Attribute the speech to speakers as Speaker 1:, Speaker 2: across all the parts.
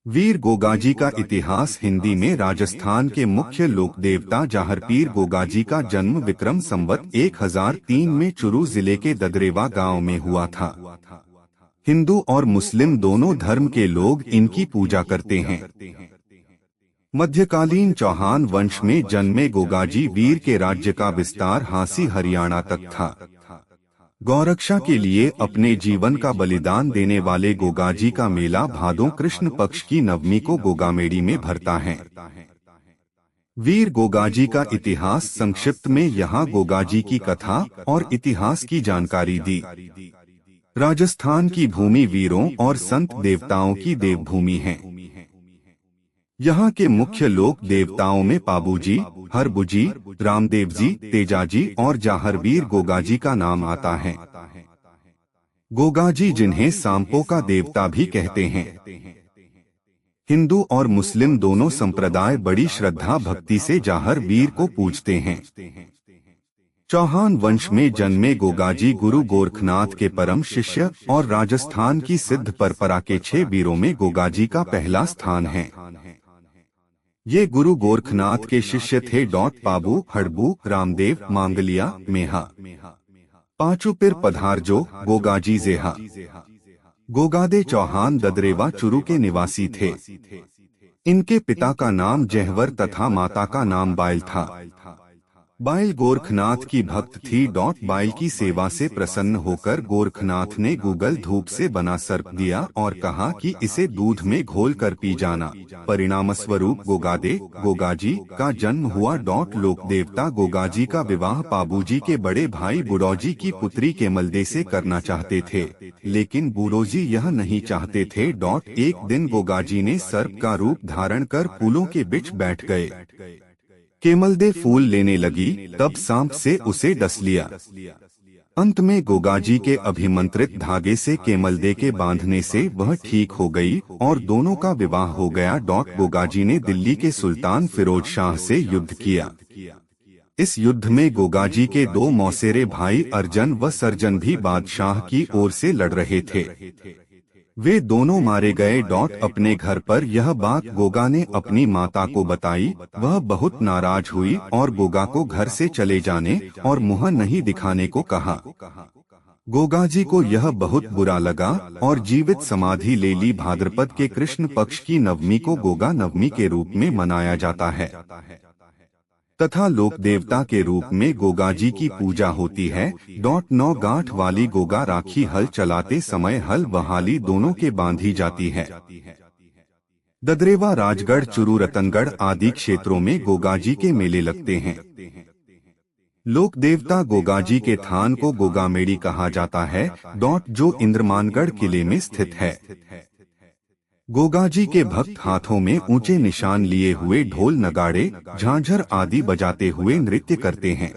Speaker 1: वीर गोगाजी का इतिहास। हिंदी में राजस्थान के मुख्य लोक देवता जाहरपीर गोगाजी का जन्म विक्रम संवत 1003 में चुरू जिले के ददरेवा गांव में हुआ था। हिंदू और मुस्लिम दोनों धर्म के लोग इनकी पूजा करते हैं। मध्यकालीन चौहान वंश में जन्मे गोगाजी वीर के राज्य का विस्तार हांसी हरियाणा तक था। गौरक्षा के लिए अपने जीवन का बलिदान देने वाले गोगाजी का मेला भादों कृष्ण पक्ष की नवमी को गोगामेड़ी में भरता है। वीर गोगाजी का इतिहास संक्षिप्त में यहाँ गोगाजी की कथा और इतिहास की जानकारी दी। राजस्थान की भूमि वीरों और संत देवताओं की देवभूमि है। यहाँ के मुख्य लोक देवताओं में पाबूजी, हरबुजी, रामदेवजी, तेजाजी और जाहरवीर गोगाजी का नाम आता है। गोगाजी जिन्हें सांपों का देवता भी कहते हैं। हिंदू और मुस्लिम दोनों संप्रदाय बड़ी श्रद्धा भक्ति से जाहरवीर को पूजते हैं। चौहान वंश में जन्मे गोगाजी गुरु गोरखनाथ के परम शिष्य और राजस्थान की सिद्ध परंपरा के 6 वीरों में गोगाजी का पहला स्थान है। ये गुरु गोरखनाथ के शिष्य थे पाबू, हड़बू, रामदेव, मांगलिया, मेहा, पांचुपिर पधारजो, गोगाजी जेहा। गोगादे चौहान ददरेवा चुरू के निवासी थे। इनके पिता का नाम जहवर तथा माता का नाम बाइल था। बाइल गोरखनाथ की भक्त थी। बाइल की सेवा से प्रसन्न होकर गोरखनाथ ने गूगल धूप से बना सर्प दिया और कहा कि इसे दूध में घोल कर पी जाना। परिणामस्वरूप गोगाजी का जन्म हुआ। लोक देवता गोगाजी का विवाह पाबूजी के बड़े भाई बुड़ौजी की पुत्री केमलदे से करना चाहते थे, लेकिन बुड़ौजी यह नहीं चाहते थे। एक दिन गोगाजी ने सर्प का रूप धारण कर फूलों के बीच बैठ गए। केमलदे फूल लेने लगी, तब सांप से उसे डस लिया। अंत में गोगाजी के अभिमंत्रित धागे से केमलदे के बांधने से वह ठीक हो गई और दोनों का विवाह हो गया। गोगाजी ने दिल्ली के सुल्तान फिरोज शाह से युद्ध किया। इस युद्ध में गोगाजी के 2 मौसेरे भाई अर्जन व सर्जन भी बादशाह की ओर से लड़ रहे थे। वे दोनों मारे गए। अपने घर पर यह बात गोगा ने अपनी माता को बताई। वह बहुत नाराज हुई और गोगा को घर से चले जाने और मुंह नहीं दिखाने को कहा। गोगाजी को यह बहुत बुरा लगा और जीवित समाधि ले ली। भाद्रपद के कृष्ण पक्ष की नवमी को गोगा नवमी के रूप में मनाया जाता है तथा लोक देवता के रूप में गोगाजी की पूजा होती है। 9 गांठ वाली गोगा राखी हल चलाते समय हल बहाली दोनों के बांधी जाती है। ददरेवा, राजगढ़, चुरू, रतनगढ़ आदि क्षेत्रों में गोगाजी के मेले लगते हैं। लोक देवता गोगाजी के थान को गोगामेड़ी कहा जाता है, जो इंद्रमानगढ़ किले में स्थित है। गोगाजी के भक्त हाथों में ऊंचे निशान लिए हुए ढोल, नगाड़े, झांझर आदि बजाते हुए नृत्य करते हैं।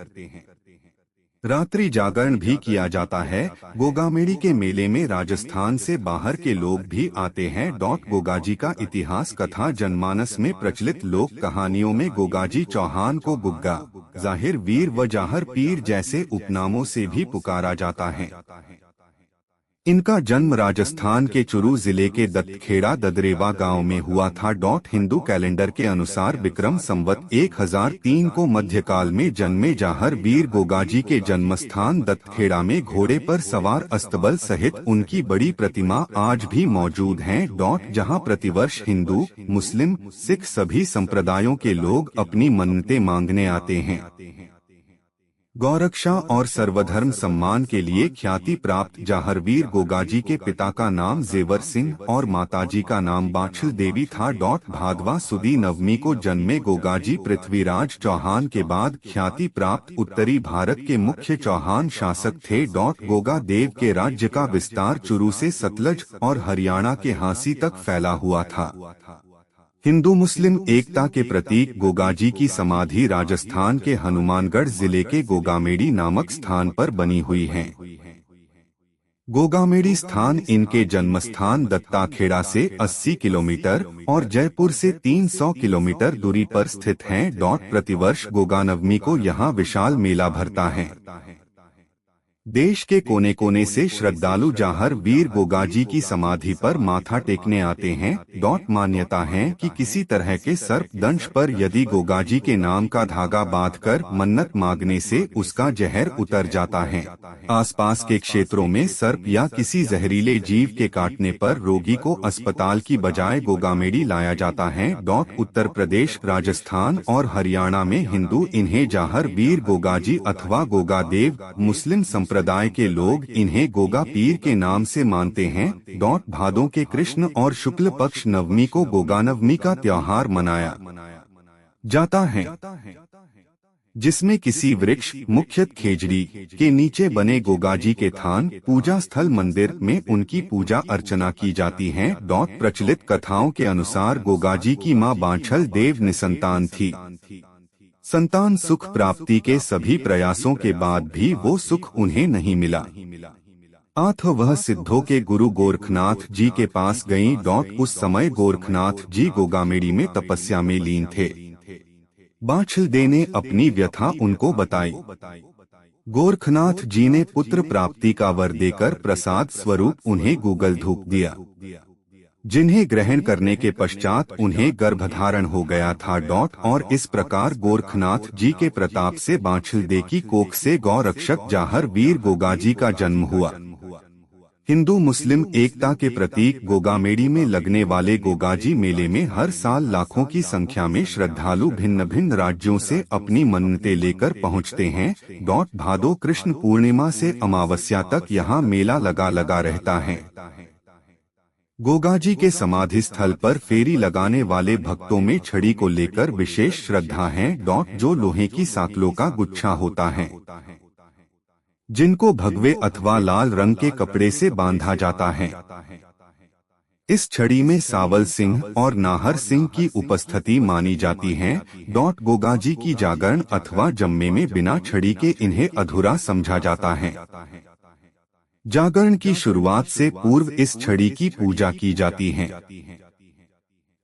Speaker 1: रात्रि जागरण भी किया जाता है। गोगामेड़ी के मेले में राजस्थान से बाहर के लोग भी आते हैं। गोगाजी का इतिहास कथा जनमानस में प्रचलित लोक कहानियों में गोगाजी चौहान को गुग्गा, जाहिर वीर व जाहर पीर जैसे उपनामों से भी पुकारा जाता है। इनका जन्म राजस्थान के चुरू जिले के दत्तखेड़ा ददरेवा गांव में हुआ था। हिंदू कैलेंडर के अनुसार विक्रम संवत 1003 को मध्यकाल में जन्मे जाहर वीर गोगाजी के जन्मस्थान दत्तखेड़ा में घोड़े पर सवार अस्तबल सहित उनकी बड़ी प्रतिमा आज भी मौजूद है। जहां प्रतिवर्ष हिंदू, मुस्लिम, सिख सभी संप्रदायों के लोग अपनी मन्नतें मांगने आते हैं। गौरक्षा और सर्वधर्म सम्मान के लिए ख्याति प्राप्त जाहरवीर गोगाजी के पिता का नाम जेवर सिंह और माताजी का नाम बाछल देवी था। भादवा सुदी नवमी को जन्मे गोगाजी पृथ्वीराज चौहान के बाद ख्याति प्राप्त उत्तरी भारत के मुख्य चौहान शासक थे। गोगा देव के राज्य का विस्तार चुरू से सतलज और हरियाणा के हांसी तक फैला हुआ था। हिंदू मुस्लिम एकता के प्रतीक गोगाजी की समाधि राजस्थान के हनुमानगढ़ जिले के गोगामेड़ी नामक स्थान पर बनी हुई है। गोगामेड़ी स्थान इनके जन्मस्थान दत्ताखेड़ा से 80 किलोमीटर और जयपुर से 300 किलोमीटर दूरी पर स्थित है। प्रतिवर्ष गोगा नवमी को यहाँ विशाल मेला भरता है। देश के कोने कोने से श्रद्धालु जाहर वीर गोगाजी की समाधि पर माथा टेकने आते हैं। मान्यता है कि किसी तरह के सर्प दंश पर यदि गोगाजी के नाम का धागा बांधकर मन्नत मांगने से उसका जहर उतर जाता है। आसपास के क्षेत्रों में सर्प या किसी जहरीले जीव के काटने पर रोगी को अस्पताल की बजाय गोगामेडी लाया जाता है। उत्तर प्रदेश, राजस्थान और हरियाणा में हिंदू इन्हें जाहर वीर गोगाजी अथवा गोगादेव, मुस्लिम संप्रदाय के लोग इन्हें गोगा पीर के नाम से मानते हैं। भादों के कृष्ण और शुक्ल पक्ष नवमी को गोगानवमी का त्योहार मनाया जाता है, जिसमें किसी वृक्ष, मुख्यतः खेजड़ी, के नीचे बने गोगाजी के थान, पूजा स्थल मंदिर में उनकी पूजा अर्चना की जाती है। प्रचलित कथाओं के अनुसार गोगाजी की मां बांछल देव निसंतान थी। संतान सुख प्राप्ति के सभी प्रयासों के बाद भी वो सुख उन्हें नहीं मिला। वह सिद्धों के गुरु गोरखनाथ जी के पास गईं। उस समय गोरखनाथ जी गोगामेडी में तपस्या में लीन थे। बांछल दे ने अपनी व्यथा उनको बताई। गोरखनाथ जी ने पुत्र प्राप्ति का वर देकर प्रसाद स्वरूप उन्हें गूगल धूप दिया, जिन्हें ग्रहण करने के पश्चात उन्हें गर्भधारण हो गया था। और इस प्रकार गोरखनाथ जी के प्रताप से बांछल दे की कोख से गौ रक्षक जाहर वीर गोगाजी का जन्म हुआ। हिंदू मुस्लिम एकता के प्रतीक गोगामेडी में लगने वाले गोगाजी मेले में हर साल लाखों की संख्या में श्रद्धालु भिन्न भिन्न राज्यों से अपनी मन्नतें लेकर पहुंचते हैं। भादो कृष्ण पूर्णिमा से अमावस्या तक यहाँ मेला लगा रहता है। गोगाजी के समाधि स्थल पर फेरी लगाने वाले भक्तों में छड़ी को लेकर विशेष श्रद्धा है। जो लोहे की साकलों का गुच्छा होता है, जिनको भगवे अथवा लाल रंग के कपड़े से बांधा जाता है। इस छड़ी में सावल सिंह और नाहर सिंह की उपस्थिति मानी जाती है। गोगाजी की जागरण अथवा जम्मे में बिना छड़ी के इन्हें अधूरा समझा जाता है। जागरण की शुरुआत से पूर्व इस छड़ी की पूजा की जाती है।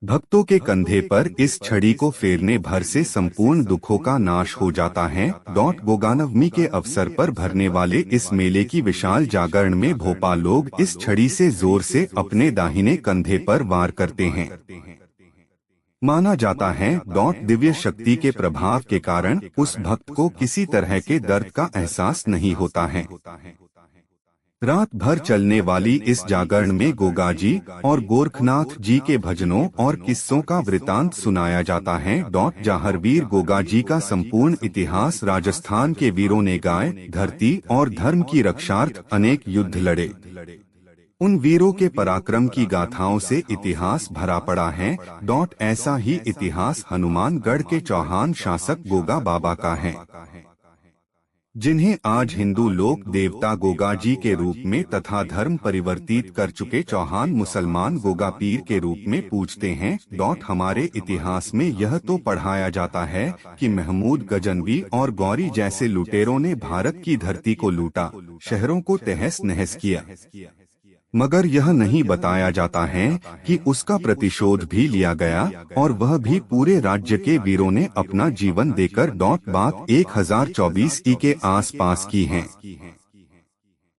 Speaker 1: भक्तों के कंधे पर इस छड़ी को फेरने भर से संपूर्ण दुखों का नाश हो जाता है। गोगानवमी के अवसर पर भरने वाले इस मेले की विशाल जागरण में भोपा लोग इस छड़ी से जोर से अपने दाहिने कंधे पर वार करते हैं। माना जाता है दिव्य शक्ति के प्रभाव के कारण उस भक्त को किसी तरह के दर्द का एहसास नहीं होता है। रात भर चलने वाली इस जागरण में गोगाजी और गोरखनाथ जी के भजनों और किस्सों का वृतांत सुनाया जाता है। जाहर वीर गोगाजी का संपूर्ण इतिहास राजस्थान के वीरों ने गाय, धरती और धर्म की रक्षार्थ अनेक युद्ध लड़े। उन वीरों के पराक्रम की गाथाओं से इतिहास भरा पड़ा है। ऐसा ही इतिहास हनुमानगढ़ के चौहान शासक गोगा बाबा का है, जिन्हें आज हिंदू लोक देवता गोगाजी के रूप में तथा धर्म परिवर्तित कर चुके चौहान मुसलमान गोगा पीर के रूप में पूजते हैं। हमारे इतिहास में यह तो पढ़ाया जाता है कि महमूद गजनवी और गौरी जैसे लुटेरों ने भारत की धरती को लूटा, शहरों को तहस नहस किया, मगर यह नहीं बताया जाता है कि उसका प्रतिशोध भी लिया गया, और वह भी पूरे राज्य के वीरों ने अपना जीवन देकर। बात 1024 ई के आसपास की है।